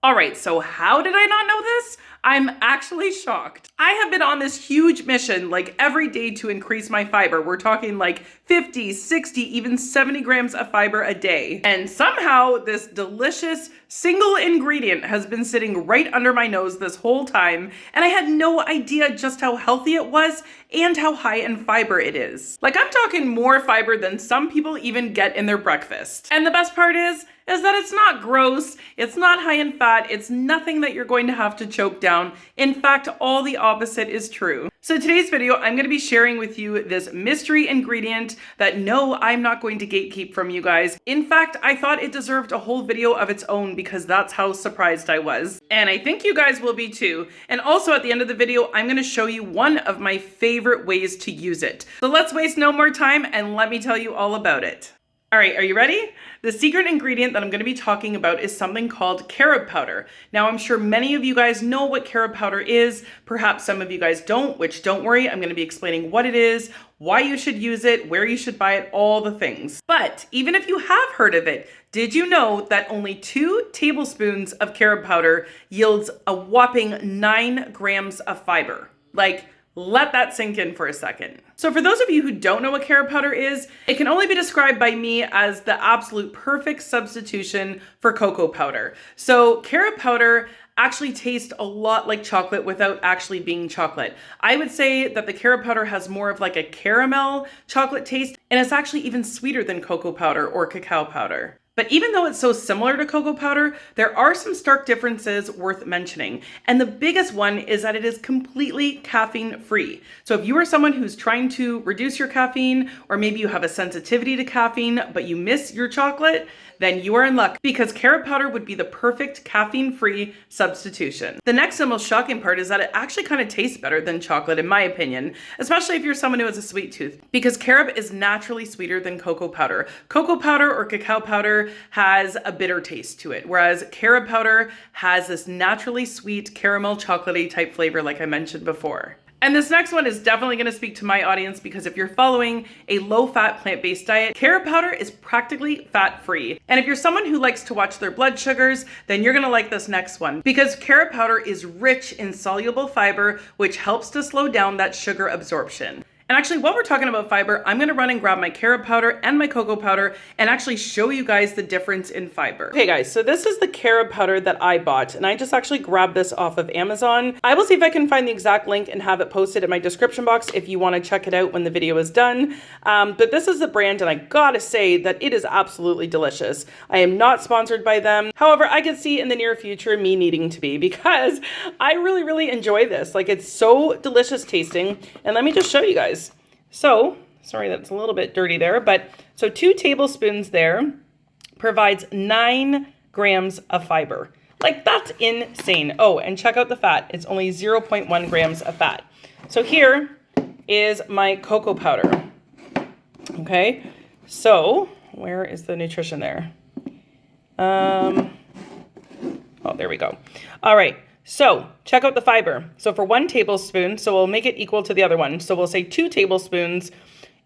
All right, so how did I not know this? I'm actually shocked. I have been on this huge mission like every day to increase my fiber. We're talking like 50, 60, even 70 grams of fiber a day. And somehow this delicious single ingredient has been sitting right under my nose this whole time. And I had no idea just how healthy it was and how high in fiber it is. Like, I'm talking more fiber than some people even get in their breakfast. And the best part is that it's not gross, it's not high in fat, it's nothing that you're going to have to choke down. In fact, all the opposite is true. So today's video, I'm gonna be sharing with you this mystery ingredient that no, I'm not going to gatekeep from you guys. In fact, I thought it deserved a whole video of its own because that's how surprised I was. And I think you guys will be too. And also at the end of the video, I'm gonna show you one of my favorite ways to use it. So let's waste no more time and let me tell you all about it. All right, are you ready? The secret ingredient that I'm going to be talking about is something called carob powder. Now, I'm sure many of you guys know what carob powder is. Perhaps some of you guys don't, which don't worry. I'm going to be explaining what it is, why you should use it, where you should buy it, all the things. But even if you have heard of it, did you know that only 2 tablespoons of carob powder yields a whopping 9 grams of fiber? Like, let that sink in for a second. So for those of you who don't know what carob powder is, it can only be described by me as the absolute perfect substitution for cocoa powder. So carob powder actually tastes a lot like chocolate without actually being chocolate. I would say that the carob powder has more of like a caramel chocolate taste, and it's actually even sweeter than cocoa powder or cacao powder. But even though it's so similar to cocoa powder, there are some stark differences worth mentioning. And the biggest one is that it is completely caffeine free. So if you are someone who's trying to reduce your caffeine, or maybe you have a sensitivity to caffeine, but you miss your chocolate, then you are in luck because carob powder would be the perfect caffeine-free substitution. The next and most shocking part is that it actually kind of tastes better than chocolate in my opinion, especially if you're someone who has a sweet tooth, because carob is naturally sweeter than cocoa powder. Cocoa powder or cacao powder has a bitter taste to it, whereas carob powder has this naturally sweet caramel chocolatey type flavor like I mentioned before. And this next one is definitely going to speak to my audience because if you're following a low-fat plant-based diet, carob powder is practically fat-free. And if you're someone who likes to watch their blood sugars, then you're going to like this next one because carob powder is rich in soluble fiber, which helps to slow down that sugar absorption. And actually, while we're talking about fiber, I'm gonna run and grab my carob powder and my cocoa powder and actually show you guys the difference in fiber. Okay guys, so this is the carob powder that I bought, and I just actually grabbed this off of Amazon. I will see if I can find the exact link and have it posted in my description box if you wanna check it out when the video is done. But this is the brand, and I gotta say that it is absolutely delicious. I am not sponsored by them. However, I can see in the near future me needing to be because I really, really enjoy this. Like, it's so delicious tasting. And let me just show you guys. So, sorry that's a little bit dirty there, but so 2 tablespoons there provides 9 grams of fiber. Like, that's insane. Oh, and check out the fat. It's only 0.1 grams of fat. So here is my cocoa powder. Okay, so where is the nutrition there? Oh, there we go. All right. So check out the fiber. So for 1 tablespoon, so we'll make it equal to the other one. So we'll say 2 tablespoons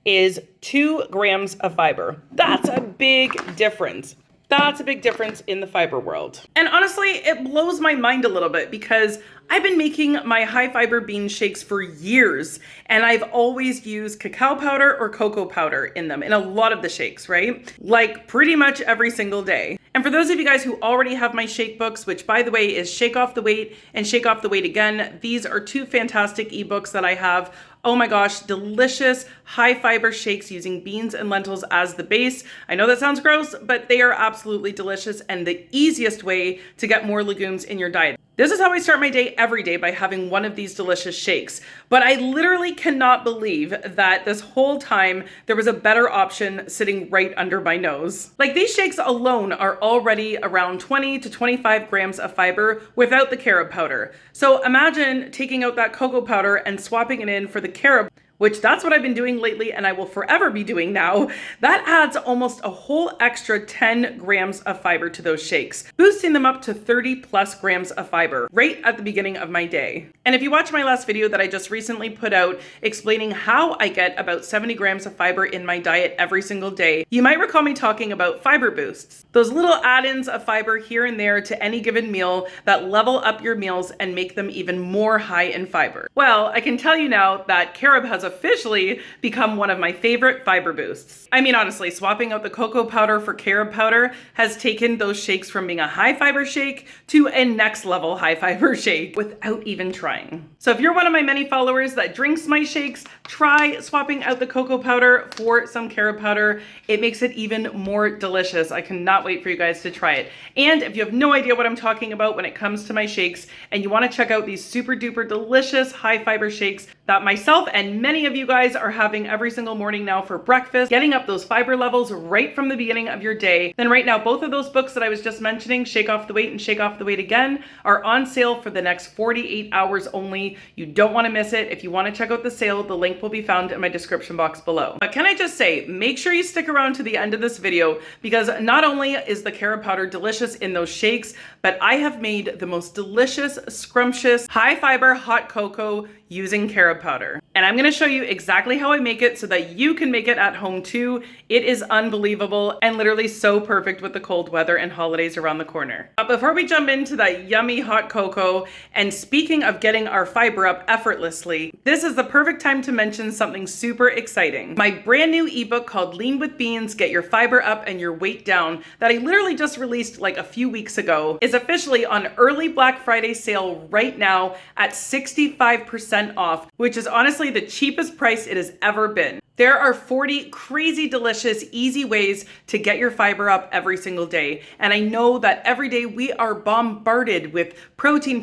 is 2 grams of fiber. That's a big difference. That's a big difference in the fiber world. And honestly, it blows my mind a little bit because I've been making my high fiber bean shakes for years, and I've always used cacao powder or cocoa powder in them, in a lot of the shakes, right? Like pretty much every single day. And for those of you guys who already have my shake books, which by the way is Shake Off the Weight and Shake Off the Weight Again, these are 2 fantastic ebooks that I have. Oh my gosh, delicious high fiber shakes using beans and lentils as the base. I know that sounds gross, but they are absolutely delicious and the easiest way to get more legumes in your diet. This is how I start my day every day, by having one of these delicious shakes. But I literally cannot believe that this whole time there was a better option sitting right under my nose. Like, these shakes alone are already around 20 to 25 grams of fiber without the carob powder. So imagine taking out that cocoa powder and swapping it in for the carob. which that's what I've been doing lately and I will forever be doing now, that adds almost a whole extra 10 grams of fiber to those shakes, boosting them up to 30 plus grams of fiber right at the beginning of my day. And if you watch my last video that I just recently put out explaining how I get about 70 grams of fiber in my diet every single day, you might recall me talking about fiber boosts. Those little add-ins of fiber here and there to any given meal that level up your meals and make them even more high in fiber. Well, I can tell you now that carob has officially become one of my favorite fiber boosts. I mean, honestly, swapping out the cocoa powder for carob powder has taken those shakes from being a high fiber shake to a next level high fiber shake without even trying. So if you're one of my many followers that drinks my shakes, try swapping out the cocoa powder for some carob powder. It makes it even more delicious. I cannot wait for you guys to try it. And if you have no idea what I'm talking about when it comes to my shakes and you want to check out these super duper delicious high fiber shakes that myself and many of you guys are having every single morning now for breakfast, getting up those fiber levels right from the beginning of your day, then right now both of those books that I was just mentioning, Shake Off the Weight and Shake Off the Weight Again, are on sale for the next 48 hours only. You don't want to miss it. If you want to check out the sale, the link will be found in my description box below. But can I just say, make sure you stick around to the end of this video because not only is the carob powder delicious in those shakes, but I have made the most delicious, scrumptious, high fiber hot cocoa using carob powder. And I'm gonna show you exactly how I make it so that you can make it at home too. It is unbelievable and literally so perfect with the cold weather and holidays around the corner. But before we jump into that yummy hot cocoa, and speaking of getting our fiber up effortlessly, this is the perfect time to mention something super exciting. My brand new ebook called Lean with Beans, Get Your Fiber Up and Your Weight Down, that I literally just released like a few weeks ago, is officially on early Black Friday sale right now at 65% off, which is honestly the cheapest price it has ever been. There are 40 crazy delicious, easy ways to get your fiber up every single day. And I know that every day we are bombarded with protein,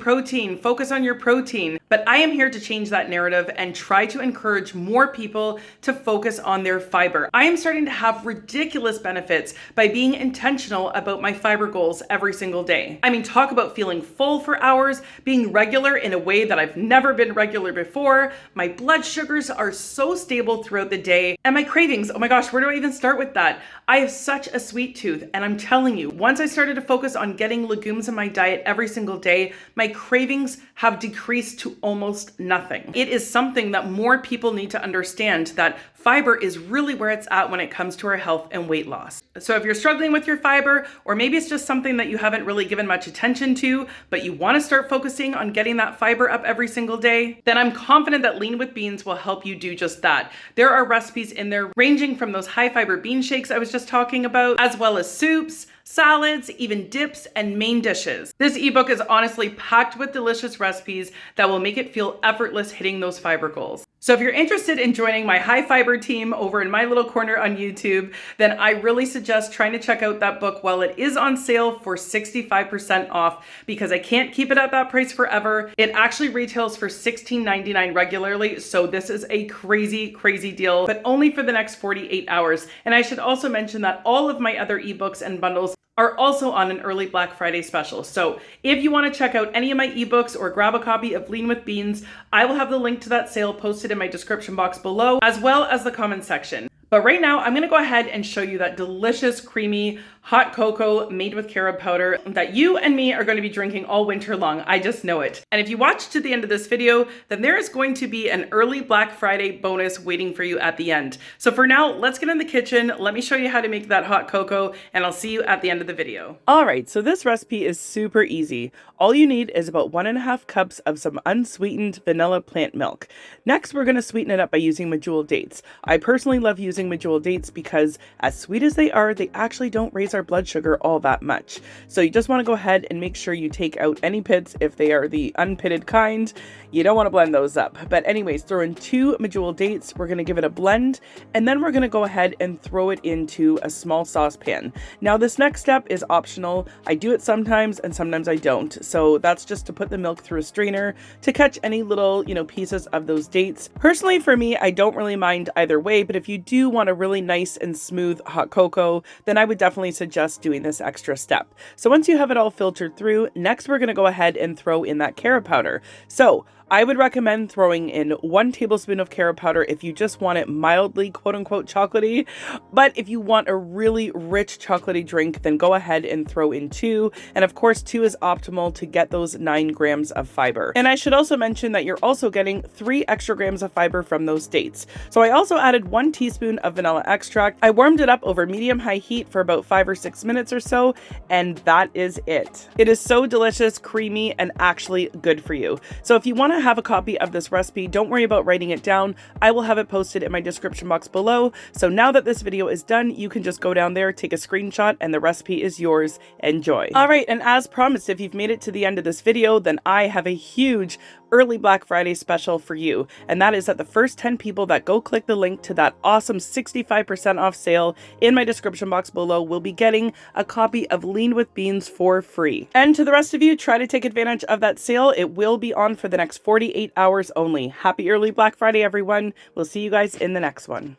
focus on your protein. But I am here to change that narrative and try to encourage more people to focus on their fiber. I am starting to have ridiculous benefits by being intentional about my fiber goals every single day. I mean, talk about feeling full for hours, being regular in a way that I've never been regular before. My blood sugars are so stable throughout the day. And my cravings, oh my gosh, where do I even start with that? I have such a sweet tooth, and I'm telling you, once I started to focus on getting legumes in my diet every single day, my cravings have decreased to almost nothing. It is something that more people need to understand, that fiber is really where it's at when it comes to our health and weight loss. So if you're struggling with your fiber, or maybe it's just something that you haven't really given much attention to, but you want to start focusing on getting that fiber up every single day, then I'm confident that Lean with Beans will help you do just that. There are recipes in there ranging from those high fiber bean shakes I was just talking about, as well as soups, salads, even dips, and main dishes. This ebook is honestly packed with delicious recipes that will make it feel effortless hitting those fiber goals. So if you're interested in joining my high fiber team over in my little corner on YouTube, then I really suggest trying to check out that book while it is on sale for 65% off, because I can't keep it at that price forever. It actually retails for $16.99 regularly, so this is a crazy, crazy deal, but only for the next 48 hours. And I should also mention that all of my other ebooks and bundles are also on an early Black Friday special. So if you want to check out any of my ebooks or grab a copy of Lean with Beans, I will have the link to that sale posted in my description box below, as well as the comment section. But right now, I'm gonna go ahead and show you that delicious, creamy, hot cocoa made with carob powder that you and me are gonna be drinking all winter long. I just know it. And if you watch to the end of this video, then there is going to be an early Black Friday bonus waiting for you at the end. So for now, let's get in the kitchen. Let me show you how to make that hot cocoa, and I'll see you at the end of the video. All right, so this recipe is super easy. All you need is about 1.5 cups of some unsweetened vanilla plant milk. Next, we're gonna sweeten it up by using medjool dates. I personally love using medjool dates because as sweet as they are, they actually don't raise our blood sugar all that much. So you just want to go ahead and make sure you take out any pits if they are the unpitted kind. You don't want to blend those up. But anyways, throw in 2 medjool dates. We're going to give it a blend, and then we're going to go ahead and throw it into a small saucepan. Now this next step is optional. I do it sometimes and sometimes I don't. So that's just to put the milk through a strainer to catch any little, pieces of those dates. Personally, for me, I don't really mind either way, but if you do want a really nice and smooth hot cocoa, then I would definitely suggest doing this extra step. So once you have it all filtered through, next we're going to go ahead and throw in that carob powder. So I would recommend throwing in 1 tablespoon of carob powder if you just want it mildly quote unquote chocolatey. But if you want a really rich chocolatey drink, then go ahead and throw in 2. And of course, 2 is optimal to get those 9 grams of fiber. And I should also mention that you're also getting 3 extra grams of fiber from those dates. So I also added 1 teaspoon of vanilla extract. I warmed it up over medium-high heat for about 5 or 6 minutes or so, and that is it. It is so delicious, creamy, and actually good for you. So if you want to have a copy of this recipe, don't worry about writing it down. I will have it posted in my description box below. So now that this video is done, you can just go down there, take a screenshot, and the recipe is yours. Enjoy. All right, and as promised, if you've made it to the end of this video, then I have a huge early Black Friday special for you, and that is that the first 10 people that go click the link to that awesome 65% off sale in my description box below will be getting a copy of Lean with Beans for free. And to the rest of you, try to take advantage of that sale. It will be on for the next 48 hours only. Happy early Black Friday, everyone. We'll see you guys in the next one.